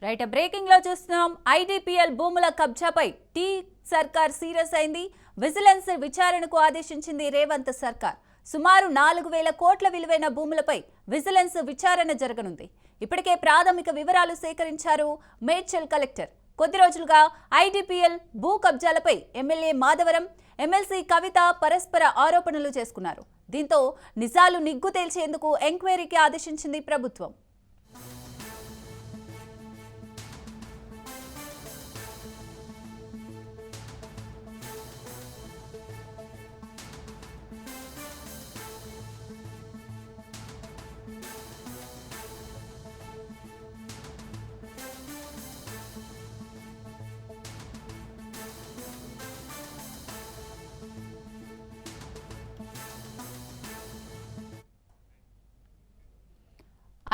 Right breaking లో చూస్తున్నాం. IDPL భూముల కబ్జాపై టీ సర్కార్ సీరియస్ అయింది. విజిలెన్స్ విచారణకు ఆదేశించింది రేవంత్ సర్కార్. సుమారు 4,000 కోట్ల విలువైన భూములపై విజిలెన్స్ విచారణ జరగనుంది. ఇప్పటికే ప్రాథమిక వివరాలు సేకరించారు మేడ్చల్ కలెక్టర్. కొద్ది రోజులుగా ఐడిపిఎల్ భూ కబ్జాలపై ఎమ్మెల్యే మాధవరం, ఎమ్మెల్సీ కవిత పరస్పర ఆరోపణలు చేసుకున్నారు. దీంతో నిజాలు నిగ్గు తేల్చేందుకు ఎంక్వైరీకి ఆదేశించింది ప్రభుత్వం.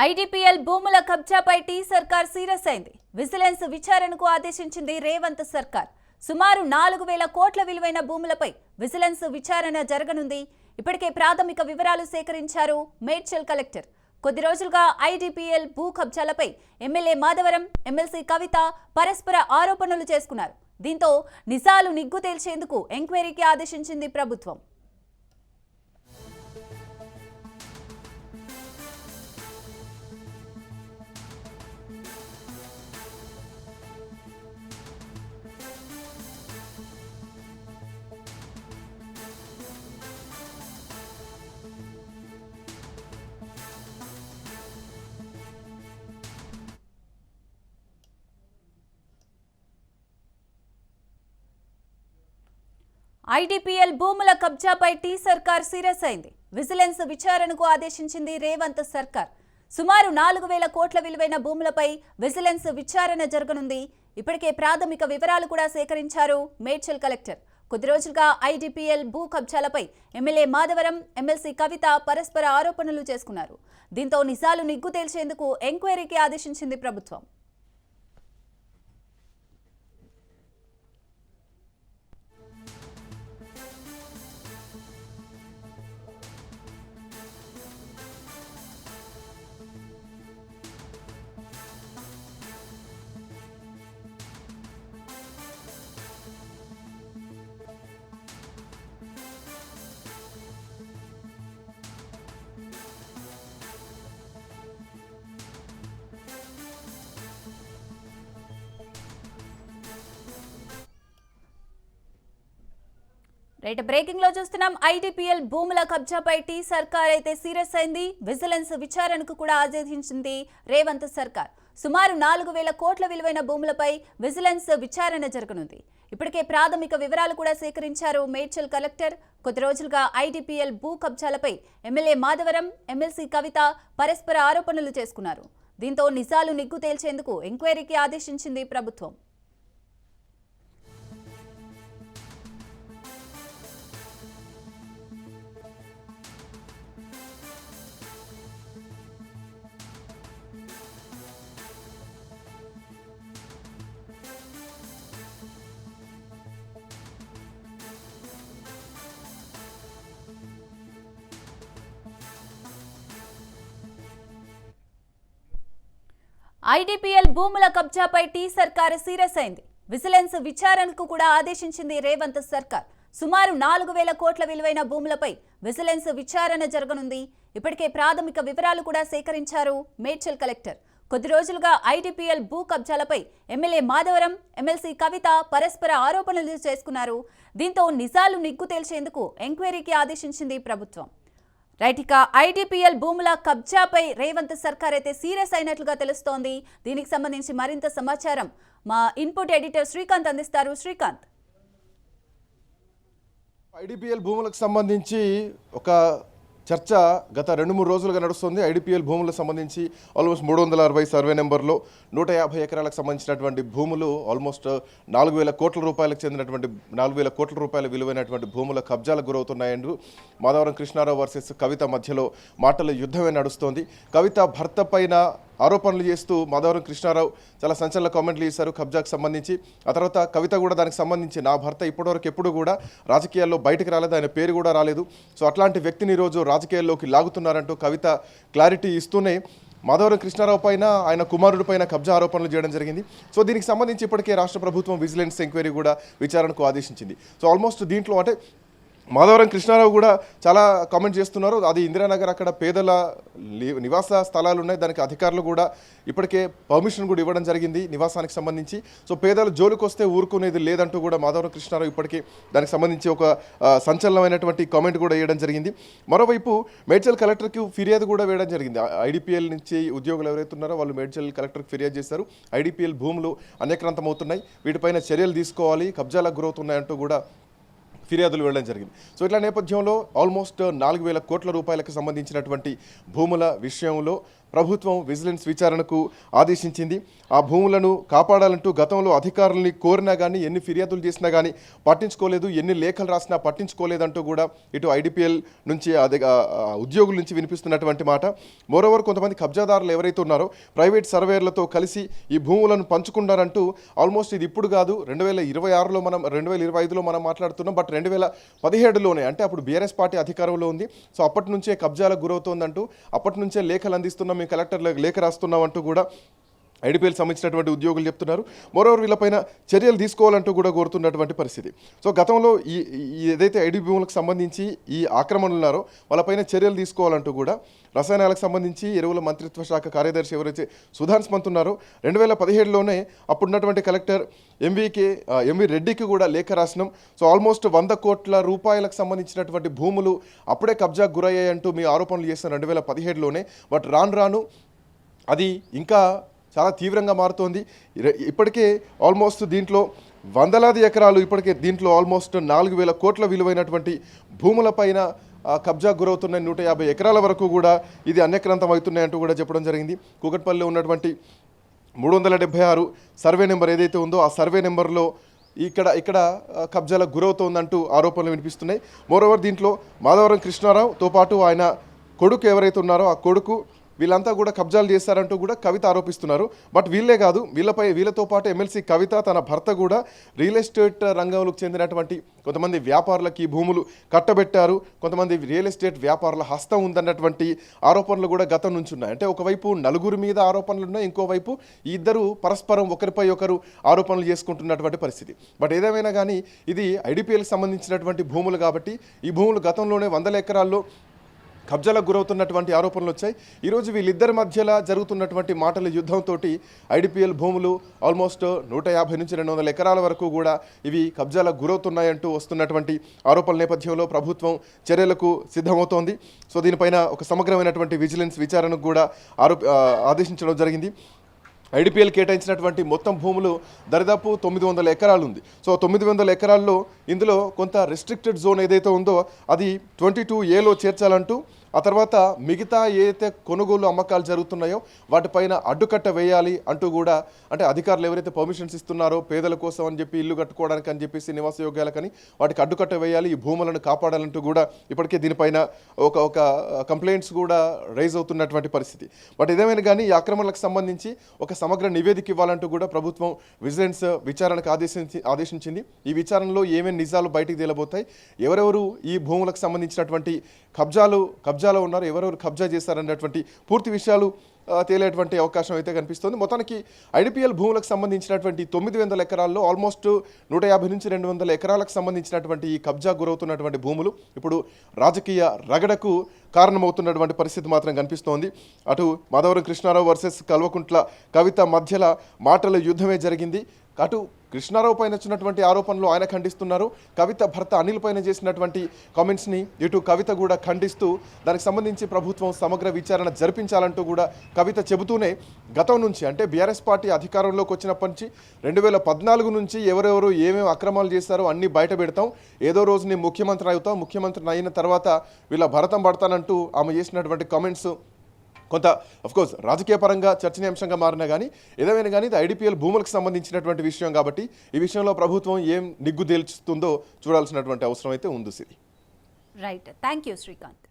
ఐడిపిఎల్ భూముల కబ్జాపై టీ సర్కార్ సీరియస్ అయింది. విజిలెన్స్ విచారణకు ఆదేశించింది రేవంత్ సర్కార్. సుమారు 4,000 కోట్ల విలువైన భూములపై విజిలెన్స్ విచారణ జరగనుంది. ఇప్పటికే ప్రాథమిక వివరాలు సేకరించారు మేడ్చల్ కలెక్టర్. కొద్ది రోజులుగా ఐడిపిఎల్ భూ కబ్జాలపై ఎమ్మెల్యే మాధవరం, ఎమ్మెల్సీ కవిత పరస్పర ఆరోపణలు చేసుకున్నారు. దీంతో నిజాలు నిగ్గు తేల్చేందుకు ఎంక్వైరీకి ఆదేశించింది ప్రభుత్వం. ఐడిపిఎల్ భూముల కబ్జాపై టీ సర్కార్ సీరియస్ అయింది. విజిలెన్స్ విచారణకు ఆదేశించింది రేవంత్ సర్కార్. సుమారు 4,000 కోట్ల విలువైన భూములపై విజిలెన్స్ విచారణ జరగనుంది. ఇప్పటికే ప్రాథమిక వివరాలు కూడా సేకరించారు మేడ్చల్ కలెక్టర్. కొద్ది రోజులుగా ఐడిపిఎల్ భూ కబ్జాలపై ఎమ్మెల్యే మాధవరం, ఎమ్మెల్సీ కవిత పరస్పర ఆరోపణలు చేసుకున్నారు. దీంతో నిజాలు నిగ్గు తేల్చేందుకు ఎంక్వైరీకి ఆదేశించింది ప్రభుత్వం. రైట్ బ్రేకింగ్ లో చూస్తున్నాం. ఐడిపిఎల్ భూముల కబ్జాపై టీ సర్కార్ అయితే సీరియస్ అయింది. విజిలెన్స్ విచారణకు కూడా ఆదేశించింది రేవంత్ సర్కార్. సుమారు 4,000 కోట్ల విలువైన భూములపై విజిలెన్స్ విచారణ జరగనుంది. ఇప్పటికే ప్రాథమిక వివరాలు కూడా సేకరించారు మేడ్చల్ కలెక్టర్. కొద్ది రోజులుగా ఐడిపిఎల్ భూ కబ్జాలపై ఎమ్మెల్యే మాధవరం, ఎమ్మెల్సీ కవిత పరస్పర ఆరోపణలు చేసుకున్నారు. దీంతో నిజాలు నిగ్గు తేల్చేందుకు ఎంక్వైరీకి ఆదేశించింది ప్రభుత్వం. ఐడిపిఎల్ భూముల కబ్జాపై టీ సర్కార్ సీరియస్ అయింది. విజిలెన్స్ విచారణకు కూడా ఆదేశించింది రేవంత్ సర్కార్. సుమారు 4,000 కోట్ల విలువైన భూములపై విజిలెన్స్ విచారణ జరగనుంది. ఇప్పటికే ప్రాథమిక వివరాలు కూడా సేకరించారు మేడ్చల్ కలెక్టర్. కొద్ది రోజులుగా ఐడిపిఎల్ భూ కబ్జాలపై ఎమ్మెల్యే మాధవరం, ఎమ్మెల్సీ కవిత పరస్పర ఆరోపణలు చేసుకున్నారు. దీంతో నిజాలు నిగ్గు తేల్చేందుకు ఎంక్వైరీకి ఆదేశించింది ప్రభుత్వం. రైట్, ఇక ఐడిపిఎల్ భూముల కబ్జాపై రేవంత్ సర్కార్ అయితే సీరియస్ అయినట్లుగా తెలుస్తోంది. దీనికి సంబంధించి మరింత సమాచారం మా ఇన్పుట్ ఎడిటర్ శ్రీకాంత్ అందిస్తారు. శ్రీకాంత్, ఐడిపిఎల్ భూములకు సంబంధించి ఒక చర్చ గత 2-3 రోజులుగా నడుస్తుంది. ఐడిపిఎల్ భూములకు సంబంధించి ఆల్మోస్ట్ 360 సర్వే నెంబర్లో 150 ఎకరాలకు సంబంధించినటువంటి భూములు ఆల్మోస్ట్ 4,000 కోట్ల రూపాయలకు చెందినటువంటి 4,000 కోట్ల రూపాయల విలువైనటువంటి భూముల కబ్జాలకు గురవుతున్నాయంటూ మాధవరం కృష్ణారావు వర్సెస్ కవిత మధ్యలో మాటల యుద్ధమే నడుస్తోంది. కవిత భర్త పైన ఆరోపణలు చేస్తూ మాధవరం కృష్ణారావు చాలా సంచలన కామెంట్లు చేశారు కబ్జాకు సంబంధించి. ఆ తర్వాత కవిత కూడా దానికి సంబంధించి నా భర్త ఇప్పటివరకు ఎప్పుడు కూడా రాజకీయాల్లో బయటకు రాలేదు, ఆయన పేరు కూడా రాలేదు, సో అట్లాంటి వ్యక్తిని ఈరోజు రాజకీయాల్లోకి లాగుతున్నారంటూ కవిత క్లారిటీ ఇస్తూనే మాధవరం కృష్ణారావు పైన ఆయన కుమారుడి పైన కబ్జా ఆరోపణలు చేయడం జరిగింది. సో దీనికి సంబంధించి ఇప్పటికే రాష్ట్ర ప్రభుత్వం విజిలెన్స్ ఎంక్వైరీ కూడా విచారణకు ఆదేశించింది. సో ఆల్మోస్ట్ దీంట్లో అంటే మాధవరం కృష్ణారావు కూడా చాలా కామెంట్ చేస్తున్నారు. అది ఇందిరానగర్ అక్కడ పేదల నివాస స్థలాలు ఉన్నాయి, దానికి అధికారులు కూడా ఇప్పటికే పర్మిషన్ కూడా ఇవ్వడం జరిగింది నివాసానికి సంబంధించి. సో పేదలు జోలికి వస్తే ఊరుకునేది లేదంటూ కూడా మాధవరం కృష్ణారావు ఇప్పటికే దానికి సంబంధించి ఒక సంచలనమైనటువంటి కామెంట్ కూడా వేయడం జరిగింది. మరోవైపు మేడ్చల్ కలెక్టర్కి ఫిర్యాదు కూడా వేయడం జరిగింది. ఐడిపిఎల్ నుంచి ఉద్యోగులు ఎవరైతే ఉన్నారో వాళ్ళు మేడ్చల్ కలెక్టర్కి ఫిర్యాదు చేశారు. ఐడిపిఎల్ భూములు అన్యక్రాంతమవుతున్నాయి, వీటిపైన చర్యలు తీసుకోవాలి, కబ్జాలకు గురవుతున్నాయంటూ కూడా ఫిర్యాదులు వెళ్ళడం జరిగింది. సో ఇట్లా నేపథ్యంలో ఆల్మోస్ట్ 4,000 కోట్ల రూపాయలకు సంబంధించినటువంటి భూముల విషయంలో ప్రభుత్వం విజిలెన్స్ విచారణకు ఆదేశించింది. ఆ భూములను కాపాడాలంటూ గతంలో అధికారుల్ని కోరినా కానీ, ఎన్ని ఫిర్యాదులు చేసినా కానీ పట్టించుకోలేదు, ఎన్ని లేఖలు రాసినా పట్టించుకోలేదంటూ కూడా ఇటు ఐడిపిఎల్ నుంచి ఉద్యోగుల నుంచి వినిపిస్తున్నటువంటి మాట. మోరోవర్ కొంతమంది కబ్జాదారులు ఎవరైతే ఉన్నారో ప్రైవేట్ సర్వేయర్లతో కలిసి ఈ భూములను పంచుకున్నారంటూ ఆల్మోస్ట్ ఇది ఇప్పుడు కాదు 2026లో మనం 2025లో మనం మాట్లాడుతున్నాం. బట్ 2017లోనే అంటే అప్పుడు బీఆర్ఎస్ పార్టీ అధికారంలో ఉంది. సో అప్పటి నుంచే కబ్జాలకు గురవుతోందంటూ అప్పటి నుంచే లేఖలు అందిస్తున్నాం, మేము కలెక్టర్లకు లేఖ రాస్తున్నామంటూ కూడా ఐడిపిఎల్ సంబంధించినటువంటి ఉద్యోగులు చెప్తున్నారు. మరోవర్ వీళ్ళపైన చర్యలు తీసుకోవాలంటూ కూడా కోరుతున్నటువంటి పరిస్థితి. సో గతంలో ఈ ఏదైతే ఐడి భూములకు సంబంధించి ఈ ఆక్రమణలు ఉన్నారో వాళ్ళపైన చర్యలు తీసుకోవాలంటూ కూడా రసాయనాలకు సంబంధించి ఎరువుల మంత్రిత్వ శాఖ కార్యదర్శి ఎవరైతే సుధాన్స్ పంత్ ఉన్నారో 2017లోనే అప్పుడున్నటువంటి కలెక్టర్ ఎంవి రెడ్డికి కూడా లేఖ రాసినాం. సో ఆల్మోస్ట్ 100 కోట్ల రూపాయలకు సంబంధించినటువంటి భూములు అప్పుడే కబ్జాకు గురయ్యాయంటూ మీ ఆరోపణలు చేసిన 2017లోనే. బట్ రాను అది ఇంకా చాలా తీవ్రంగా మారుతోంది. ఇప్పటికే ఆల్మోస్ట్ దీంట్లో వందలాది ఎకరాలు ఇప్పటికే దీంట్లో ఆల్మోస్ట్ 4,000 కోట్ల విలువైనటువంటి భూములపైన కబ్జా గురవుతున్న 150 ఎకరాల వరకు కూడా ఇది అన్యక్రాంతం అవుతున్నాయంటూ కూడా చెప్పడం జరిగింది. కూకట్పల్లిలో ఉన్నటువంటి 376 సర్వే నెంబర్ ఏదైతే ఉందో ఆ సర్వే నెంబర్లో ఇక్కడ కబ్జాలకు గురవుతోందంటూ ఆరోపణలు వినిపిస్తున్నాయి. మోరోవర్ దీంట్లో మాధవరం కృష్ణారావుతో పాటు ఆయన కొడుకు ఎవరైతే ఉన్నారో ఆ కొడుకు వీళ్ళంతా కూడా కబ్జాలు చేస్తారంటూ కూడా కవిత ఆరోపిస్తున్నారు. బట్ వీళ్ళే కాదు, వీళ్ళతో పాటు ఎమ్మెల్సీ కవిత తన భర్త కూడా రియల్ ఎస్టేట్ రంగంలోకి చెందినటువంటి కొంతమంది వ్యాపారులకి భూములు కట్టబెట్టారు, కొంతమంది రియల్ ఎస్టేట్ వ్యాపారుల హస్తం ఉందన్నటువంటి ఆరోపణలు కూడా గతం నుంచి ఉన్నాయి. అంటే ఒకవైపు నలుగురి మీద ఆరోపణలు ఉన్నాయి, ఇంకోవైపు ఈ ఇద్దరు పరస్పరం ఒకరిపై ఒకరు ఆరోపణలు చేసుకుంటున్నటువంటి పరిస్థితి. బట్ ఏదేమైనా కానీ ఇది ఐడిపిఎల్కి సంబంధించినటువంటి భూములు కాబట్టి ఈ భూములు గతంలోనే 100 ఎకరాల్లో కబ్జాలకు గురవుతున్నటువంటి ఆరోపణలు వచ్చాయి. ఈరోజు వీళ్ళిద్దరి మధ్యలో జరుగుతున్నటువంటి మాటల యుద్ధంతో ఐడిపిఎల్ భూములు ఆల్మోస్ట్ 150 నుంచి 200 ఎకరాల వరకు కూడా ఇవి కబ్జాలకు గురవుతున్నాయంటూ వస్తున్నటువంటి ఆరోపణల నేపథ్యంలో ప్రభుత్వం చర్యలకు సిద్ధమవుతోంది. సో దీనిపైన ఒక సమగ్రమైనటువంటి విజిలెన్స్ విచారణకు కూడా ఆదేశించడం జరిగింది. ఐడిపిఎల్ కేటాయించినటువంటి మొత్తం భూములు దరిదాపు 900 ఎకరాలు ఉంది. సో 900 ఎకరాల్లో ఇందులో కొంత రెస్ట్రిక్టెడ్ జోన్ ఏదైతే ఉందో అది 22A చేర్చాలంటూ, ఆ తర్వాత మిగతా ఏదైతే కొనుగోలు అమ్మకాలు జరుగుతున్నాయో వాటిపైన అడ్డుకట్ట వేయాలి అంటూ కూడా, అంటే అధికారులు ఎవరైతే పర్మిషన్స్ ఇస్తున్నారో పేదల కోసం అని చెప్పి ఇల్లు కట్టుకోవడానికి అని చెప్పేసి నివాస యోగ్యాలకని వాటికి అడ్డుకట్ట వేయాలి, ఈ భూములను కాపాడాలంటూ కూడా ఇప్పటికే దీనిపైన ఒక కంప్లైంట్స్ కూడా రైజ్ అవుతున్నటువంటి పరిస్థితి. బట్ ఏదేమైనా కానీ ఈ ఆక్రమణలకు సంబంధించి ఒక సమగ్ర నివేదిక ఇవ్వాలంటూ కూడా ప్రభుత్వం విజిలెన్స్ విచారణకు ఆదేశించింది. ఈ విచారణలో ఏమేమి నిజాలు బయటికి తేలబోతాయి, ఎవరెవరు ఈ భూములకు సంబంధించినటువంటి కబ్జాలో ఉన్నారు, ఎవరెవరు కబ్జా చేశారన్నటువంటి పూర్తి విషయాలు తేలేటువంటి అవకాశం అయితే కనిపిస్తుంది. మొత్తానికి ఐడిపిఎల్ భూములకు సంబంధించినటువంటి 900 ఎకరాల్లో ఆల్మోస్ట్ 150 నుంచి 200 ఎకరాలకు సంబంధించినటువంటి ఈ కబ్జా గురవుతున్నటువంటి భూములు ఇప్పుడు రాజకీయ రగడకు కారణమవుతున్నటువంటి పరిస్థితి మాత్రం కనిపిస్తోంది. అటు మాధవరం కృష్ణారావు వర్సెస్ కల్వకుంట్ల కవిత మధ్యలో మాటల యుద్ధమే జరిగింది. అటు కృష్ణారావు పైన వచ్చినటువంటి ఆరోపణలు ఆయన ఖండిస్తున్నారు, కవిత భర్త అనిల్ పైన చేసినటువంటి కామెంట్స్ని ఇటు కవిత కూడా ఖండిస్తూ దానికి సంబంధించి ప్రభుత్వం సమగ్ర విచారణ జరిపించాలంటూ కూడా కవిత చెబుతూనే గతం నుంచి అంటే బీఆర్ఎస్ పార్టీ అధికారంలోకి వచ్చినప్పటి నుంచి 2014 నుంచి ఎవరెవరు ఏమేమి అక్రమాలు చేస్తారో అన్నీ బయట పెడతాం, ఏదో రోజు నేను ముఖ్యమంత్రి అవుతాం, ముఖ్యమంత్రిని అయిన తర్వాత వీళ్ళ భరతం పడతానంటూ ఆమె చేసినటువంటి కామెంట్స్ కొంత అఫ్కోర్స్ రాజకీయ పరంగా చర్చనీయాంశంగా మారినా కానీ ఏదేమైనా కానీ ఇది ఐడిపిఎల్ భూములకు సంబంధించినటువంటి విషయం కాబట్టి ఈ విషయంలో ప్రభుత్వం ఏం నిగ్గు తేల్చుతుందో చూడాల్సినటువంటి అవసరం అయితే ఉంది Siri. Right, thank you Srikanth.